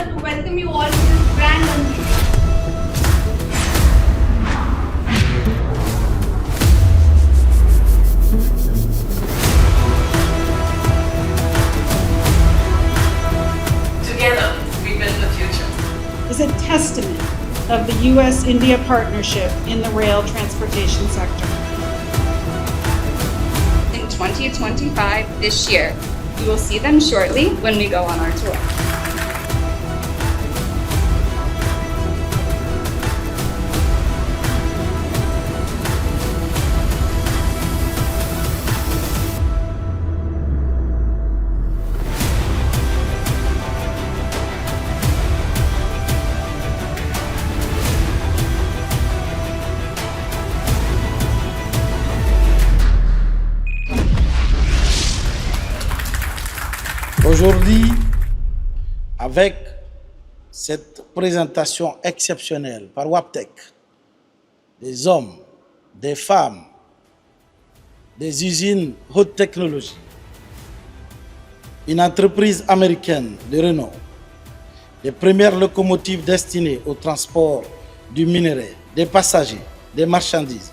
pleasure to welcome you all to this grand unveiling. Together, we build the future. Is a testament of the U.S.-India partnership in the rail transportation sector. In 2025, this year, you will see them shortly when we go on our tour. Aujourd'hui, avec cette présentation exceptionnelle par Wabtec, des hommes, des femmes, des usines haute technologie, une entreprise américaine de renom, les premières locomotives destinées au transport du minerai, des passagers, des marchandises,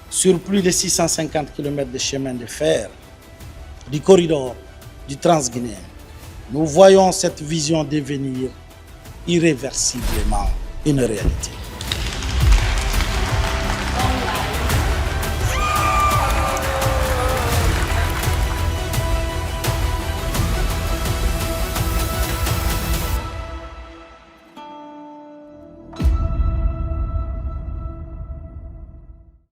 sur plus de 650 km de chemin de fer, du corridor du Transguinéen. Nous voyons cette vision devenir irréversiblement une réalité.